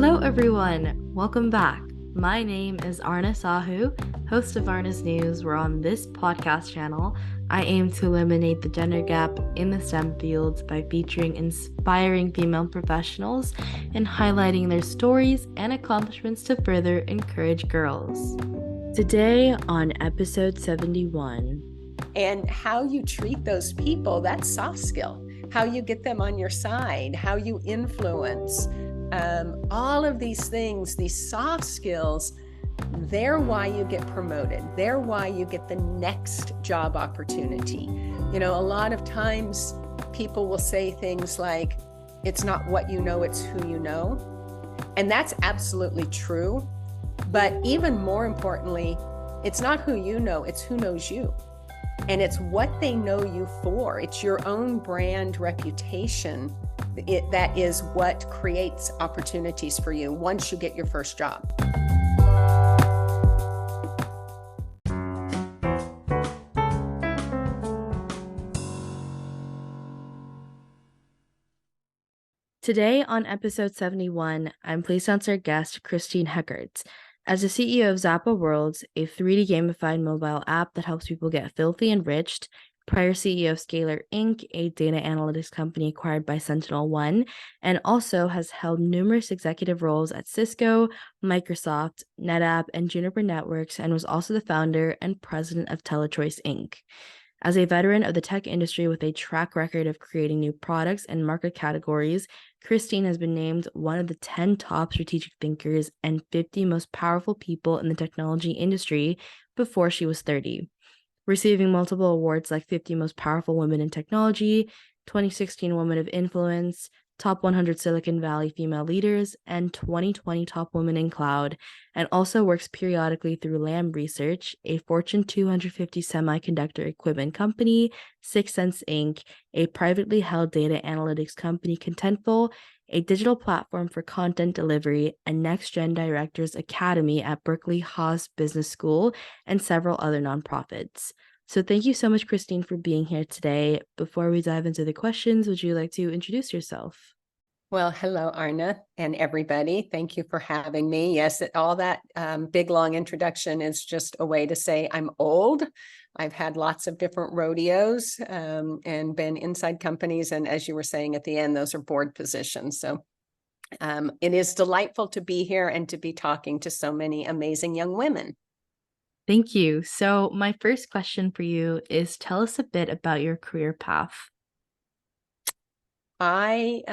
Hello, everyone. Welcome back. My name is Arna Sahu, host of Arna's News, where on this podcast channel, I aim to eliminate the gender gap in the STEM fields by featuring inspiring female professionals and highlighting their stories and accomplishments to further encourage girls. Today on episode 71. And how you treat those people, that's soft skill. How you get them on your side, how you influence. All of these things, these soft skills, they're why you get promoted. They're why you get the next job opportunity. You know, a lot of times people will say things like, it's not what you know, it's who you know. And that's absolutely true. But even more importantly, it's not who you know, it's who knows you. And it's what they know you for. It's your own brand reputation. That is what creates opportunities for you once you get your first job. Today on episode 71, I'm pleased to announce our guest, Christine Heckart. As the CEO of Zappa Worlds, a 3D gamified mobile app that helps people get filthy enriched, prior CEO of Scalar Inc., a data analytics company acquired by SentinelOne, and also has held numerous executive roles at Cisco, Microsoft, NetApp, and Juniper Networks, and was also the founder and president of Telechoice Inc. As a veteran of the tech industry with a track record of creating new products and market categories, Christine has been named one of the 10 top strategic thinkers and 50 most powerful people in the technology industry before she was 30, receiving multiple awards like 50 Most Powerful Women in Technology, 2016 Women of Influence, Top 100 Silicon Valley Female Leaders, and 2020 Top Women in Cloud, and also works periodically through Lam Research, a Fortune 250 semiconductor equipment company, Sixth Sense Inc., a privately held data analytics company, Contentful, a digital platform for content delivery, and Next Gen Directors Academy at Berkeley Haas Business School, and several other nonprofits. So thank you so much, Christine, for being here today. Before we dive into the questions, would you like to introduce yourself? Well, hello, Arna, and everybody. Thank you for having me. Yes, all that big, long introduction is just a way to say I'm old. I've had lots of different rodeos and been inside companies. And as you were saying at the end, those are board positions. So it is delightful to be here and to be talking to so many amazing young women. Thank you. So my first question for you is, tell us a bit about your career path. I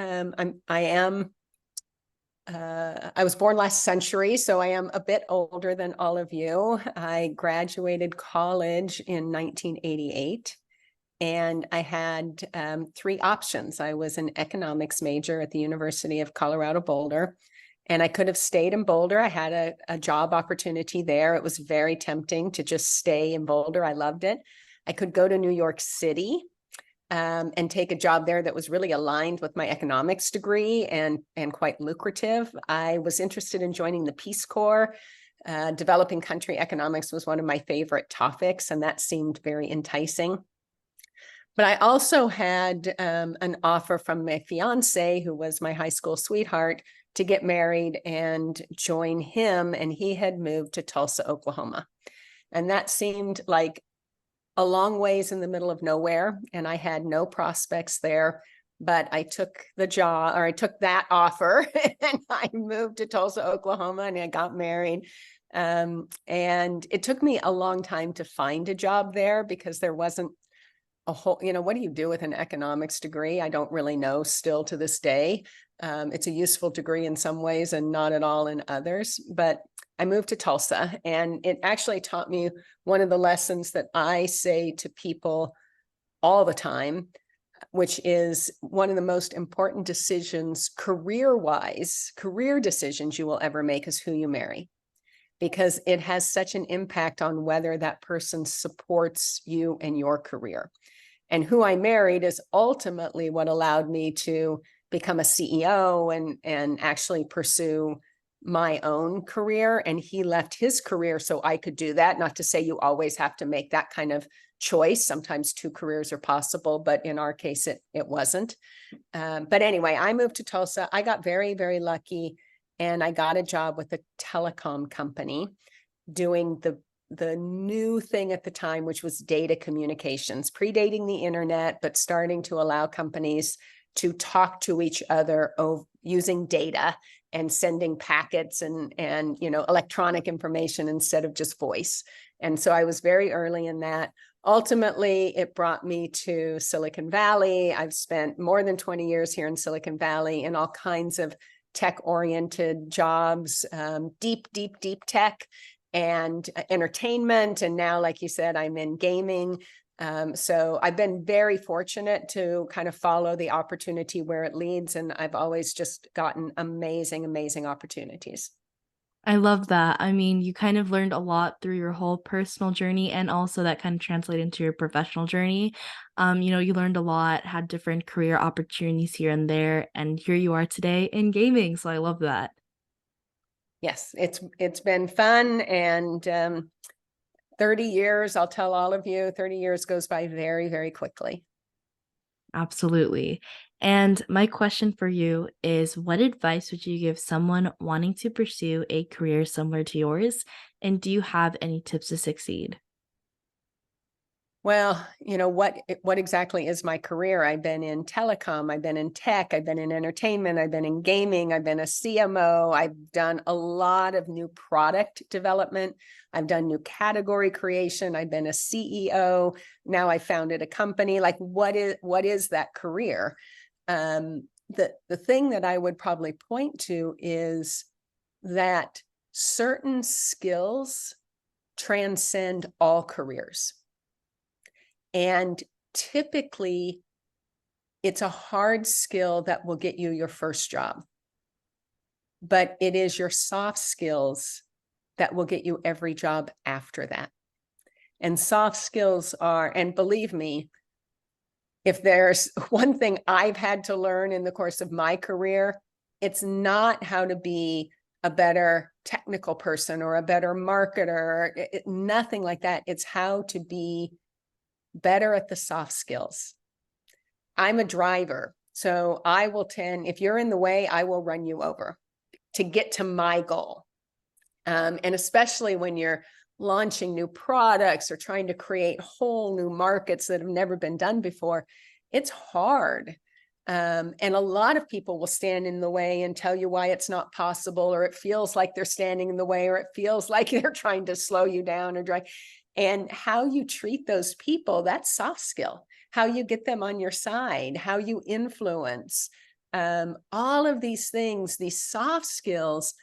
was born last century, so I am a bit older than all of you. I graduated college in 1988, and I had three options. I was an economics major at the University of Colorado Boulder, and I could have stayed in Boulder. I had a job opportunity there. It was very tempting to just stay in Boulder. I loved it. I could go to New York City and take a job there that was really aligned with my economics degree and quite lucrative. I was interested in joining the Peace Corps. Developing country economics was one of my favorite topics, and that seemed very enticing. But I also had an offer from my fiance, who was my high school sweetheart, to get married and join him. And he had moved to Tulsa, Oklahoma. And that seemed like a long ways in the middle of nowhere. And I had no prospects there. But I took the job, or I took that offer, and I moved to Tulsa, Oklahoma, and I got married. And it took me a long time to find a job there because there wasn't a whole, what do you do with an economics degree? I don't really know still to this day. It's a useful degree in some ways and not at all in others. But I moved to Tulsa, and it actually taught me one of the lessons that I say to people all the time, which is one of the most important decisions career-wise, career decisions you will ever make is who you marry, because it has such an impact on whether that person supports you and your career. And who I married is ultimately what allowed me to become a CEO and actually pursue my own career. And he left his career so I could do that. Not to say you always have to make that kind of choice. Sometimes two careers are possible, but in our case, it wasn't. But anyway, I moved to Tulsa. I got very, very lucky and I got a job with a telecom company doing the new thing at the time, which was data communications, predating the internet, but starting to allow companies to talk to each other using data and sending packets and electronic information instead of just voice. And so I was very early in that. Ultimately, it brought me to Silicon Valley. I've spent more than 20 years here in Silicon Valley in all kinds of tech-oriented jobs, deep tech and entertainment. And now, like you said, I'm in gaming. So I've been very fortunate to kind of follow the opportunity where it leads. And I've always just gotten amazing opportunities. I love that. I mean, you kind of learned a lot through your whole personal journey and also that kind of translated into your professional journey. You learned a lot, had different career opportunities here and there, and here you are today in gaming. So I love that. Yes, it's been fun. And 30 years, I'll tell all of you, 30 years goes by very quickly. Absolutely. And my question for you is, what advice would you give someone wanting to pursue a career similar to yours? And do you have any tips to succeed? Well, what exactly is my career? I've been in telecom, I've been in tech, I've been in entertainment, I've been in gaming, I've been a CMO, I've done a lot of new product development, I've done new category creation, I've been a CEO, now I founded a company. Like, what is that career? The thing that I would probably point to is that certain skills transcend all careers. And typically, it's a hard skill that will get you your first job. But it is your soft skills that will get you every job after that. And soft skills are, and believe me, if there's one thing I've had to learn in the course of my career, it's not how to be a better technical person or a better marketer, nothing like that. It's how to be better at the soft skills. I'm a driver, so I will if you're in the way, I will run you over to get to my goal. And especially when you're launching new products or trying to create whole new markets that have never been done before, it's hard. And a lot of people will stand in the way and tell you why it's not possible, or it feels like they're standing in the way, or it feels like they're trying to slow you down or drive. And how you treat those people, that's soft skill. How you get them on your side, how you influence, all of these things, these soft skills,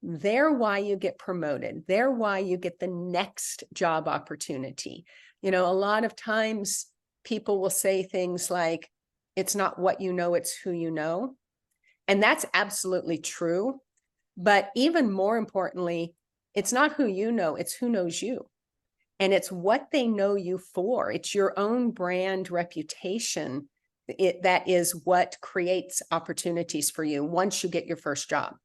they're why you get promoted. They're why you get the next job opportunity. A lot of times people will say things like, it's not what you know, it's who you know. And that's absolutely true. But even more importantly, it's not who you know, it's who knows you. And it's what they know you for. It's your own brand reputation. That is what creates opportunities for you once you get your first job.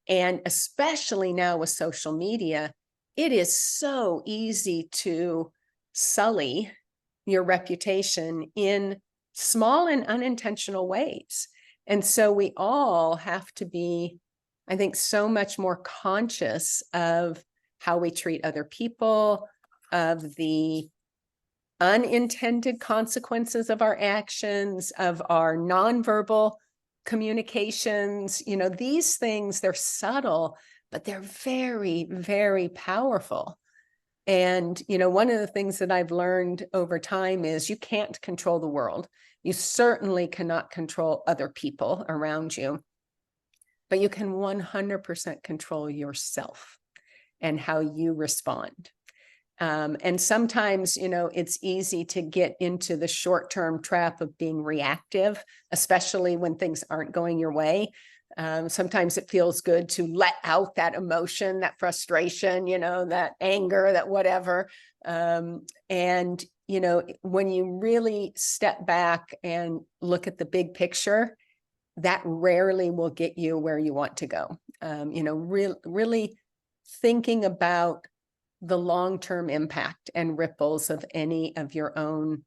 And especially now with social media, it is so easy to sully your reputation in small and unintentional ways. And so we all have to be, I think, so much more conscious of how we treat other people, of the unintended consequences of our actions, of our nonverbal communications. These things, they're subtle, but they're very powerful. And, one of the things that I've learned over time is you can't control the world. You certainly cannot control other people around you, but you can 100% control yourself and how you respond. And sometimes, it's easy to get into the short-term trap of being reactive, especially when things aren't going your way. Sometimes it feels good to let out that emotion, that frustration, that anger, that whatever. And, when you really step back and look at the big picture, that rarely will get you where you want to go. Really thinking about the long-term impact and ripples of any of your own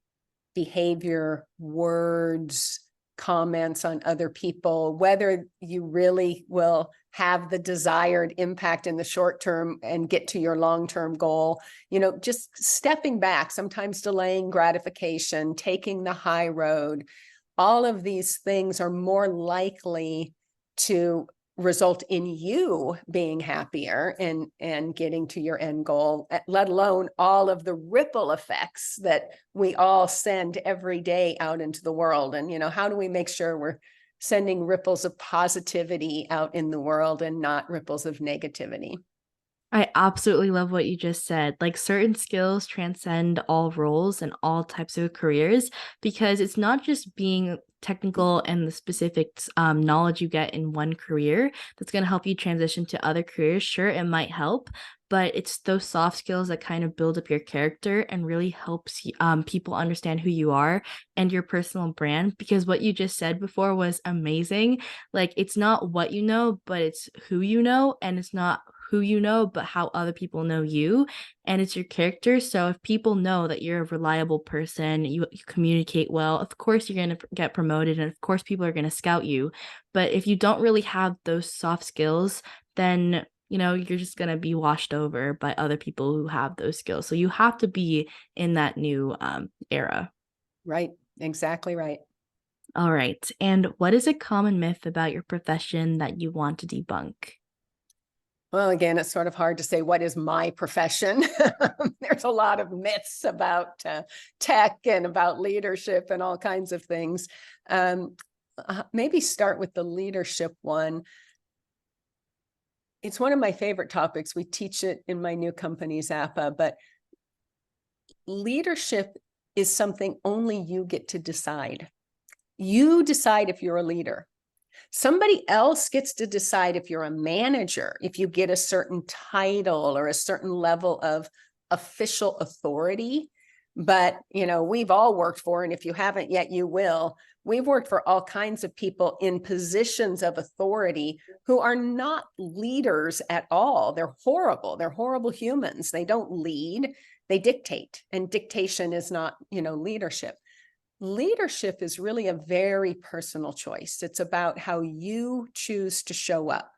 behavior, words, comments on other people, whether you really will have the desired impact in the short term and get to your long-term goal. Just stepping back, sometimes delaying gratification, taking the high road, all of these things are more likely to result in you being happier and getting to your end goal, let alone all of the ripple effects that we all send every day out into the world. And, how do we make sure we're sending ripples of positivity out in the world and not ripples of negativity? I absolutely love what you just said. Like certain skills transcend all roles and all types of careers because it's not just being technical and the specific knowledge you get in one career that's going to help you transition to other careers. Sure, it might help, but it's those soft skills that kind of build up your character and really helps people understand who you are and your personal brand. Because what you just said before was amazing. Like it's not what you know, but it's who you know, and it's not who you know, but how other people know you, and it's your character. So if people know that you're a reliable person, you communicate well, of course you're going to get promoted, and of course people are going to scout you. But if you don't really have those soft skills, then you're just going to be washed over by other people who have those skills. So you have to be in that new era. Right. Exactly right. All right. And what is a common myth about your profession that you want to debunk? Well, again, it's sort of hard to say what is my profession. There's a lot of myths about tech and about leadership and all kinds of things. Maybe start with the leadership one. It's one of my favorite topics. We teach it in my new company, Zappa, but leadership is something only you get to decide. You decide if you're a leader. Somebody else gets to decide if you're a manager, if you get a certain title or a certain level of official authority. But, we've all worked for, and if you haven't yet, you will. We've worked for all kinds of people in positions of authority who are not leaders at all. They're horrible. They're horrible humans. They don't lead, they dictate. And dictation is not, leadership. Leadership is really a very personal choice. It's about how you choose to show up,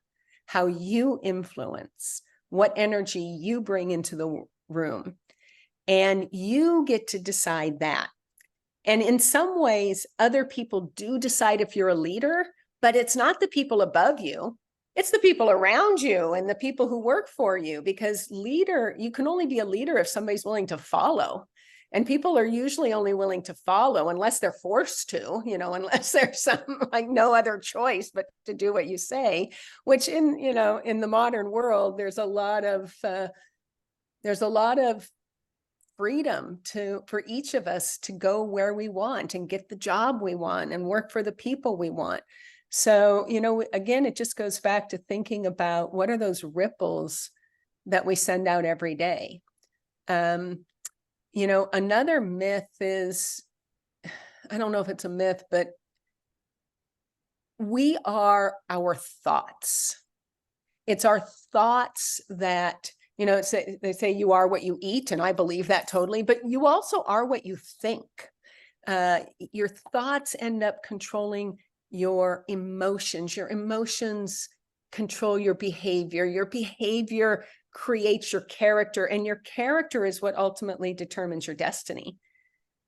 how you influence, what energy you bring into the room. And you get to decide that. And in some ways, other people do decide if you're a leader, but it's not the people above you. It's the people around you and the people who work for you, because you can only be a leader if somebody's willing to follow. And people are usually only willing to follow unless they're forced to, unless there's some like no other choice but to do what you say, which in the modern world, there's a lot of freedom for each of us to go where we want and get the job we want and work for the people we want. So, again, it just goes back to thinking about what are those ripples that we send out every day. Another myth is, I don't know if it's a myth, but we are our thoughts. It's our thoughts that, they say you are what you eat, and I believe that totally, but you also are what you think. Your thoughts end up controlling your emotions. Your emotions control your behavior. Your behavior creates your character, and your character is what ultimately determines your destiny.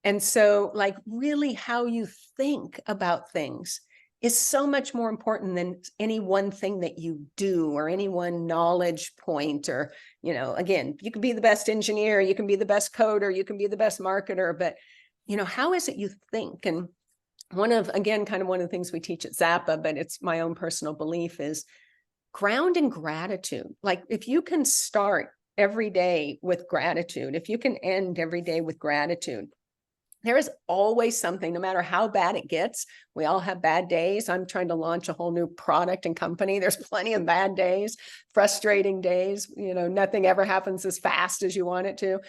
And so, like, really how you think about things is so much more important than any one thing that you do or any one knowledge point. Or, again, you can be the best engineer, you can be the best coder, you can be the best marketer, but, how is it you think? And one of the things we teach at Zappa, but it's my own personal belief, is ground in gratitude. Like if you can start every day with gratitude, if you can end every day with gratitude, there is always something, no matter how bad it gets. We all have bad days. I'm trying to launch a whole new product and company. There's plenty of bad days, frustrating days. Nothing ever happens as fast as you want it to.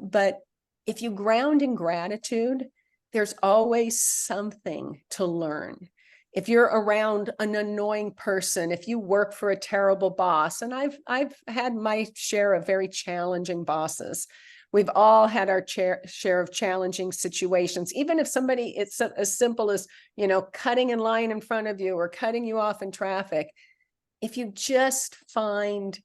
But if you ground in gratitude, there's always something to learn. If you're around an annoying person, if you work for a terrible boss, and I've had my share of very challenging bosses, We've all had our share of challenging situations, even if somebody, it's as simple as, cutting in line in front of you or cutting you off in traffic. If you just find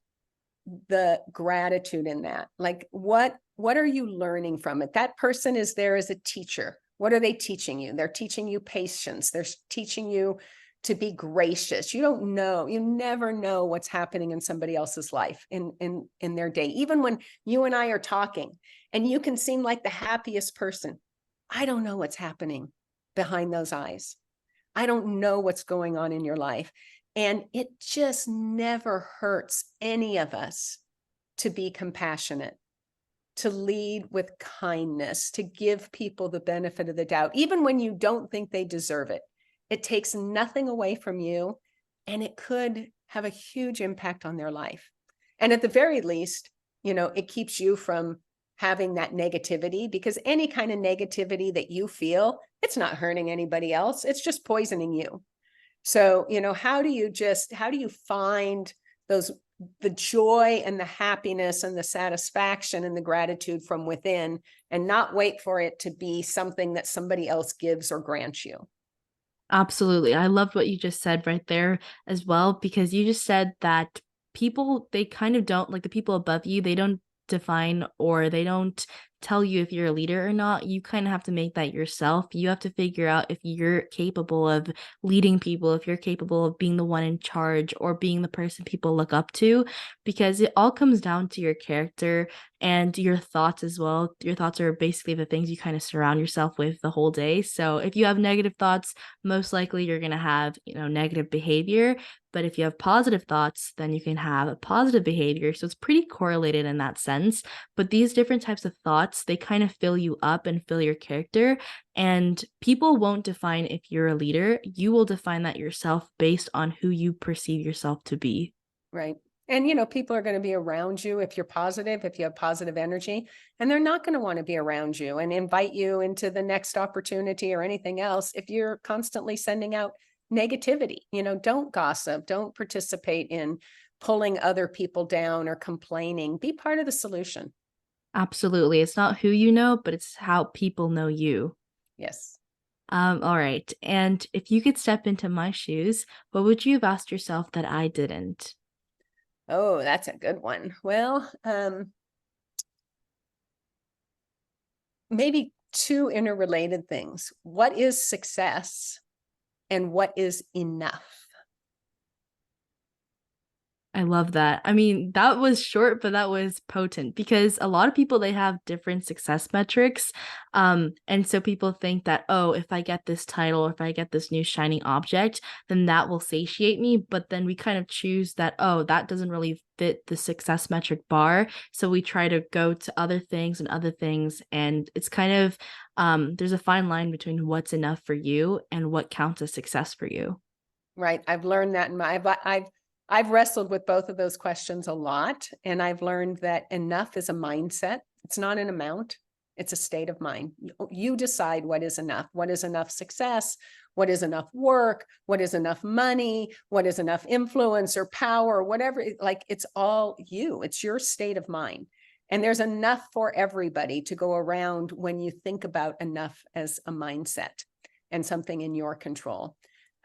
the gratitude in that, like what are you learning from it? That person is there as a teacher. What are they teaching you? They're teaching you patience. They're teaching you to be gracious. You don't know, you never know what's happening in somebody else's life in their day. Even when you and I are talking and you can seem like the happiest person, I don't know what's happening behind those eyes. I don't know what's going on in your life. And it just never hurts any of us to be compassionate, to lead with kindness, to give people the benefit of the doubt, even when you don't think they deserve it. It takes nothing away from you, and it could have a huge impact on their life. And at the very least, it keeps you from having that negativity, because any kind of negativity that you feel, it's not hurting anybody else. It's just poisoning you. So, how do you find the joy and the happiness and the satisfaction and the gratitude from within, and not wait for it to be something that somebody else gives or grants you? Absolutely. I loved what you just said right there as well, because you just said that people, they kind of don't, like the people above you, they don't define or they don't tell you if you're a leader or not. You kind of have to make that yourself. You have to figure out if you're capable of leading people, if you're capable of being the one in charge or being the person people look up to, because it all comes down to your character and your thoughts as well. Your thoughts are basically the things you kind of surround yourself with the whole day. So if you have negative thoughts, most likely you're going to have, negative behavior. But if you have positive thoughts, then you can have a positive behavior. So it's pretty correlated in that sense. But these different types of thoughts, they kind of fill you up and fill your character. And people won't define if you're a leader. You will define that yourself based on who you perceive yourself to be. Right. And, people are going to be around you if you're positive, if you have positive energy, and they're not going to want to be around you and invite you into the next opportunity or anything else if you're constantly sending out negativity. Don't gossip, don't participate in pulling other people down or complaining. Be part of the solution. Absolutely. It's not who you know, but it's how people know you. Yes. All right. And if you could step into my shoes, what would you have asked yourself that I didn't? Oh, that's a good one. Well, maybe two interrelated things. What is success and what is enough? I love that. I mean, that was short, but that was potent because a lot of people they have different success metrics. And so people think that, oh, if I get this title, or if I get this new shining object, then that will satiate me. But then we kind of choose that, oh, that doesn't really fit the success metric bar. So we try to go to other things and other things. And it's kind of there's a fine line between what's enough for you and what counts as success for you. Right. I've learned that I've wrestled with both of those questions a lot, and I've learned that enough is a mindset. It's not an amount. It's a state of mind. You decide what is enough success, what is enough work, what is enough money, what is enough influence or power, whatever. Like, it's all you. It's your state of mind. And there's enough for everybody to go around when you think about enough as a mindset and something in your control.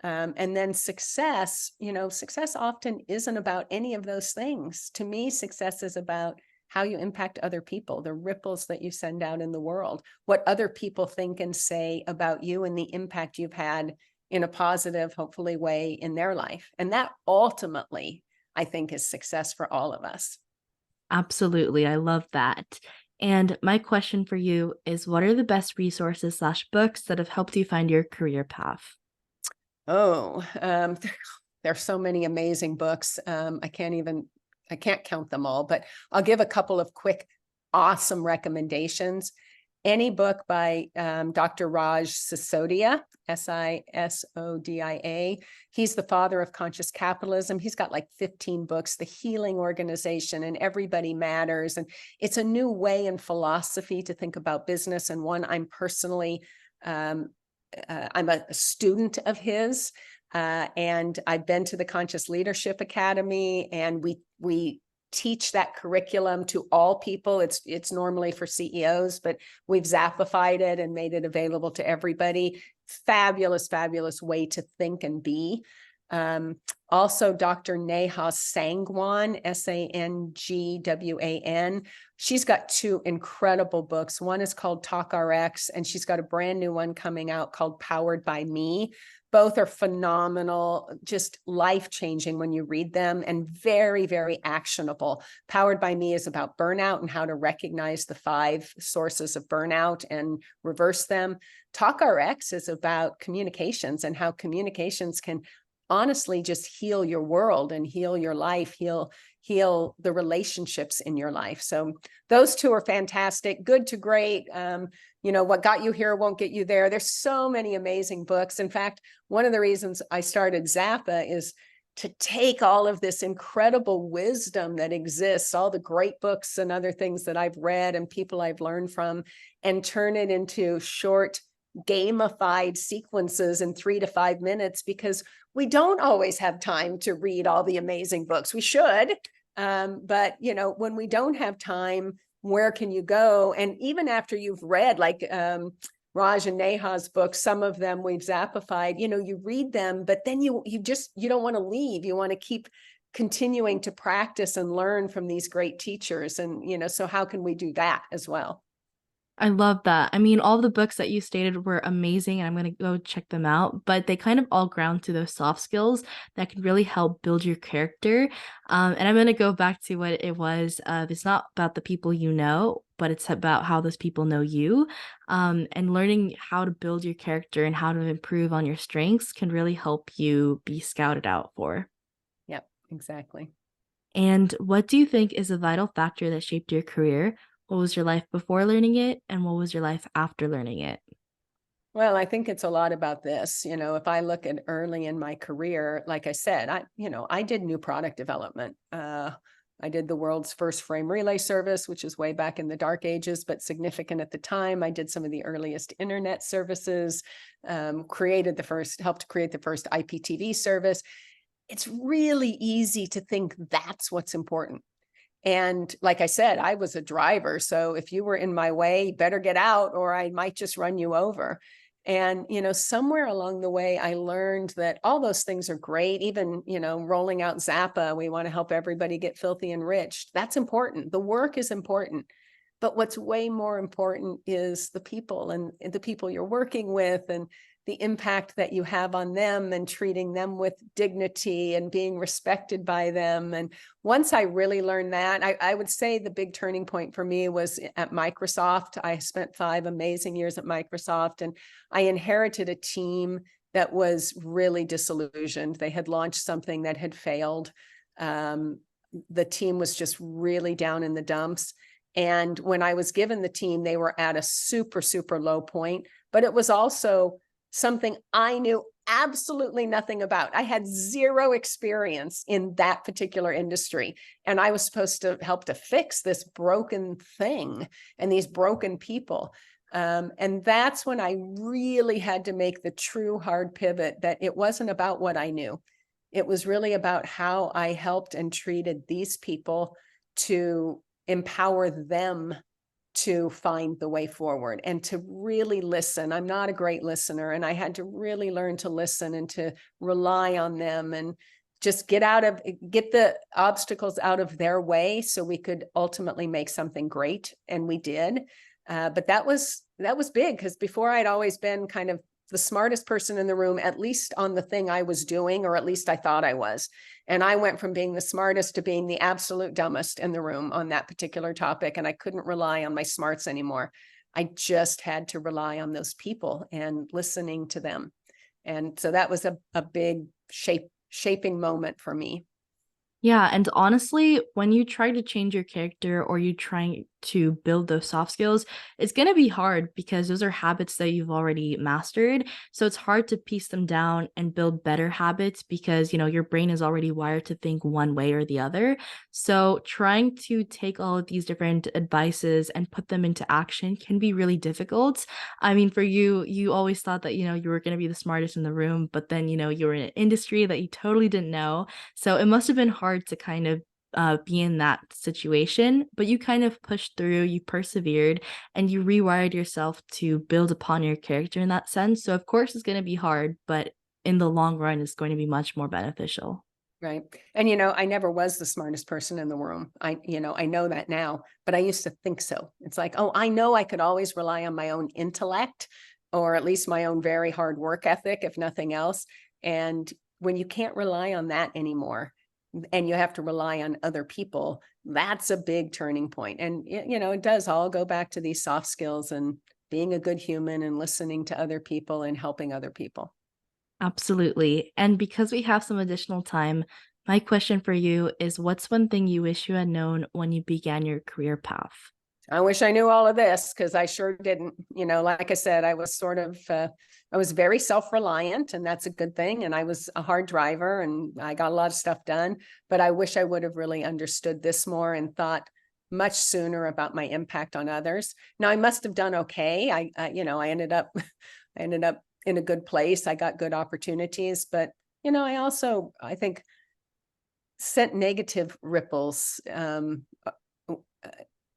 And then success, success often isn't about any of those things. To me, success is about how you impact other people, the ripples that you send out in the world, what other people think and say about you, and the impact you've had in a positive, hopefully, way in their life. And that ultimately, I think, is success for all of us. Absolutely. I love that. And my question for you is what are the best resources slash books that have helped you find your career path? Oh, there's so many amazing books. I can't count them all, but I'll give a couple of quick, awesome recommendations. Any book by Dr. Raj Sisodia, Sisodia. He's the father of conscious capitalism. He's got like 15 books, The Healing Organization and Everybody Matters. And it's a new way and philosophy to think about business, and one I'm personally I'm a student of his, and I've been to the Conscious Leadership Academy, and we teach that curriculum to all people. It's normally for CEOs, but we've Zappified it and made it available to everybody. Fabulous, fabulous way to think and be. Also, Dr. Neha Sangwan, Sangwan. She's got two incredible books. One is called Talk RX, and she's got a brand new one coming out called Powered by Me. Both are phenomenal, just life-changing when you read them, and very, very actionable. Powered by Me is about burnout and how to recognize the 5 sources of burnout and reverse them. Talk RX is about communications and how communications can honestly just heal your world and heal your life, heal the relationships in your life. So those two are fantastic. Good to Great. What got you here won't get you there. There's so many amazing books. In fact, one of the reasons I started Zappa is to take all of this incredible wisdom that exists, all the great books and other things that I've read and people I've learned from, and turn it into short gamified sequences in 3 to 5 minutes, because we don't always have time to read all the amazing books. We should, but when we don't have time, where can you go? And even after you've read, like Raj and Neha's books, some of them we've Zappified, you read them, but then you don't want to leave. You want to keep continuing to practice and learn from these great teachers. And, so how can we do that as well? I love that. I mean, all the books that you stated were amazing, and I'm going to go check them out, but they kind of all ground to those soft skills that can really help build your character. And I'm going to go back to what it was. It's not about the people you know, but it's about how those people know you. And learning how to build your character and how to improve on your strengths can really help you be scouted out for. Yep, exactly. And what do you think is a vital factor that shaped your career? What was your life before learning it, and what was your life after learning it? Well, I think it's a lot about this. If I look at early in my career, like I said, I did new product development. I did the world's first frame relay service, which is way back in the dark ages, but significant at the time. I did some of the earliest internet services, helped create the first IPTV service. It's really easy to think that's what's important. And like I said, I was a driver. So if you were in my way, you better get out or I might just run you over. And, somewhere along the way, I learned that all those things are great. Even, rolling out Zappa, we want to help everybody get filthy enriched. That's important. The work is important. But what's way more important is the people and the people you're working with and the impact that you have on them and treating them with dignity and being respected by them. And once I really learned that, I would say the big turning point for me was at Microsoft. I spent 5 amazing years at Microsoft, and I inherited a team that was really disillusioned. They had launched something that had failed. The team was just really down in the dumps. And when I was given the team, they were at a super, super low point, but it was also something I knew absolutely nothing about. I had 0 experience in that particular industry. And I was supposed to help to fix this broken thing and these broken people. And that's when I really had to make the true hard pivot that it wasn't about what I knew. It was really about how I helped and treated these people to empower them to find the way forward and to really listen. I'm not a great listener, and I had to really learn to listen and to rely on them and just get the obstacles out of their way so we could ultimately make something great. And we did. But that was big, because before I'd always been kind of the smartest person in the room, at least on the thing I was doing, or at least I thought I was. And I went from being the smartest to being the absolute dumbest in the room on that particular topic. And I couldn't rely on my smarts anymore. I just had to rely on those people and listening to them. And so that was a big shaping moment for me. Yeah, and honestly, when you try to change your character or you trying to build those soft skills, it's going to be hard because those are habits that you've already mastered. So it's hard to piece them down and build better habits because, your brain is already wired to think one way or the other. So trying to take all of these different advices and put them into action can be really difficult. I mean, for you, you always thought that, you were going to be the smartest in the room, but then, you were in an industry that you totally didn't know. So it must have been hard to kind of be in that situation, but you kind of pushed through, you persevered, and you rewired yourself to build upon your character in that sense. So, of course, it's going to be hard, but in the long run, it's going to be much more beneficial. Right. And, I never was the smartest person in the room. I know that now, but I used to think so. It's like, oh, I know I could always rely on my own intellect, or at least my own very hard work ethic, if nothing else. And when you can't rely on that anymore, and you have to rely on other people, that's a big turning point. And, it does all go back to these soft skills and being a good human and listening to other people and helping other people. Absolutely. And because we have some additional time, my question for you is, what's one thing you wish you had known when you began your career path? I wish I knew all of this, because I sure didn't. Like I said, I was I was very self-reliant, and that's a good thing. And I was a hard driver, and I got a lot of stuff done, but I wish I would have really understood this more and thought much sooner about my impact on others. Now, I must have done okay. I ended up, I ended up in a good place. I got good opportunities, but, I think sent negative ripples,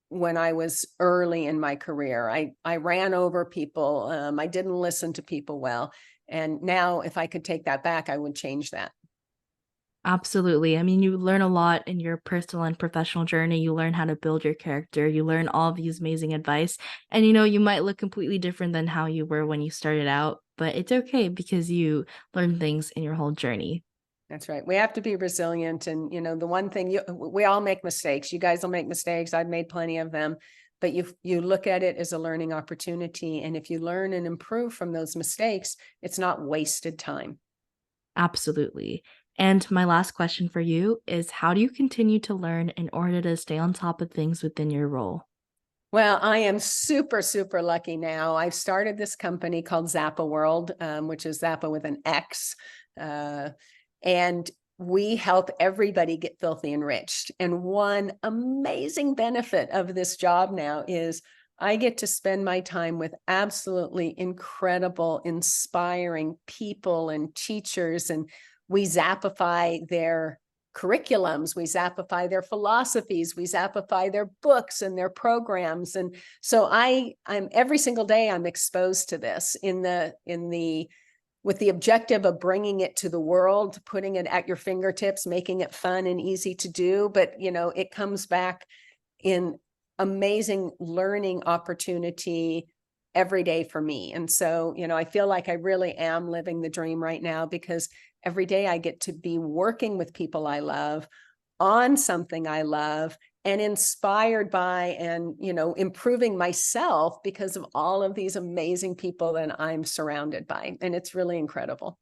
when I was early in my career. I ran over people. I didn't listen to people well. And now if I could take that back, I would change that. Absolutely. I mean, you learn a lot in your personal and professional journey. You learn how to build your character. You learn all these amazing advice. And you might look completely different than how you were when you started out, but it's okay because you learn things in your whole journey. That's right. We have to be resilient. And, the one thing we all make mistakes. You guys will make mistakes. I've made plenty of them, but you look at it as a learning opportunity. And if you learn and improve from those mistakes, it's not wasted time. Absolutely. And my last question for you is, how do you continue to learn in order to stay on top of things within your role? Well, I am super, super lucky now. I've started this company called Zappa World, which is Zappa with an X. And we help everybody get filthy enriched. And one amazing benefit of this job now is I get to spend my time with absolutely incredible, inspiring people and teachers, and we Zappify their curriculums, we Zappify their philosophies, we Zappify their books and their programs. And so I'm every single day I'm exposed to this with the objective of bringing it to the world, putting it at your fingertips, making it fun and easy to do. But, it comes back in amazing learning opportunity every day for me. And so, I feel like I really am living the dream right now, because every day I get to be working with people I love on something I love, and inspired by and, improving myself because of all of these amazing people that I'm surrounded by. And it's really incredible.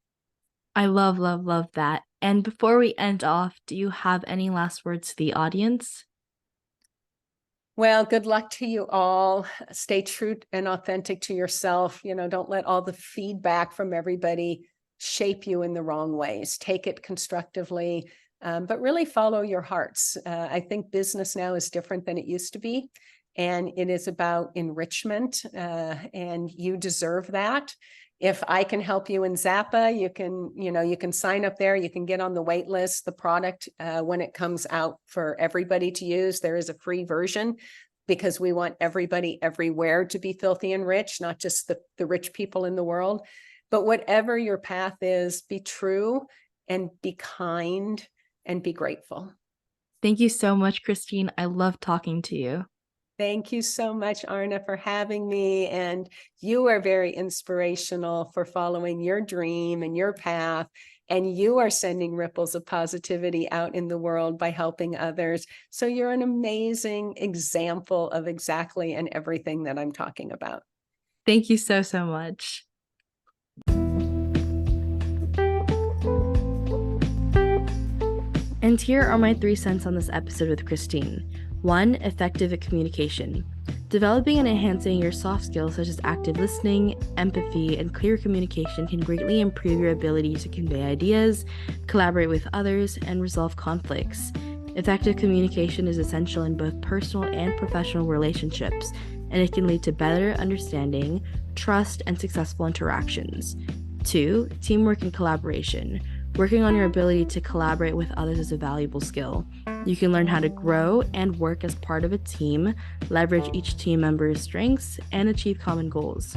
I love, love, love that. And before we end off, do you have any last words to the audience? Well, good luck to you all. Stay true and authentic to yourself. Don't let all the feedback from everybody shape you in the wrong ways. Take it constructively, but really follow your hearts. I think business now is different than it used to be, and it is about enrichment, and you deserve that. If I can help you in Zappa, you can sign up there. You can get on the wait list. The product, when it comes out for everybody to use, there is a free version, because we want everybody everywhere to be filthy and rich, not just the rich people in the world. But whatever your path is, be true and be kind and be grateful. Thank you so much, Christine. I love talking to you. Thank you so much, Arna, for having me. And you are very inspirational for following your dream and your path. And you are sending ripples of positivity out in the world by helping others. So you're an amazing example of exactly and everything that I'm talking about. Thank you so, so much. And here are my 3 cents on this episode with Christine. 1, effective communication. Developing and enhancing your soft skills such as active listening, empathy, and clear communication can greatly improve your ability to convey ideas, collaborate with others, and resolve conflicts. Effective communication is essential in both personal and professional relationships, and it can lead to better understanding, trust, and successful interactions. 2, teamwork and collaboration. Working on your ability to collaborate with others is a valuable skill. You can learn how to grow and work as part of a team, leverage each team member's strengths, and achieve common goals.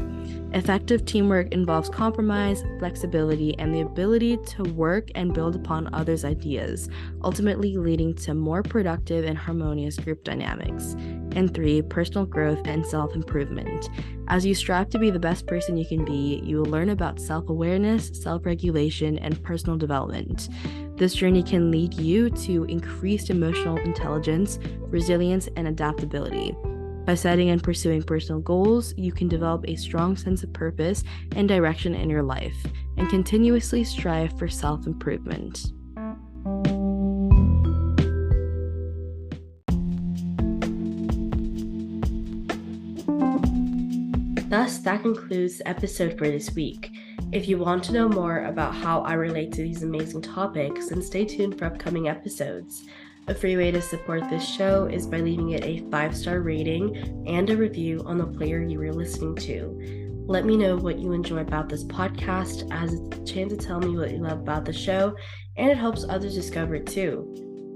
Effective teamwork involves compromise, flexibility, and the ability to work and build upon others' ideas, ultimately leading to more productive and harmonious group dynamics. And 3, personal growth and self-improvement. As you strive to be the best person you can be, you will learn about self-awareness, self-regulation, and personal development. This journey can lead you to increased emotional intelligence, resilience, and adaptability. By setting and pursuing personal goals, you can develop a strong sense of purpose and direction in your life, and continuously strive for self-improvement. Thus, that concludes the episode for this week. If you want to know more about how I relate to these amazing topics, then stay tuned for upcoming episodes. A free way to support this show is by leaving it a 5-star rating and a review on the player you are listening to. Let me know what you enjoy about this podcast, as it's a chance to tell me what you love about the show, and it helps others discover it too.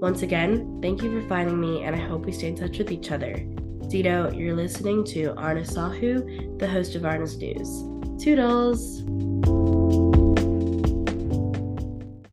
Once again, thank you for finding me, and I hope we stay in touch with each other. Zito, you're listening to Arna Sahu, the host of Arna's News. Toodles!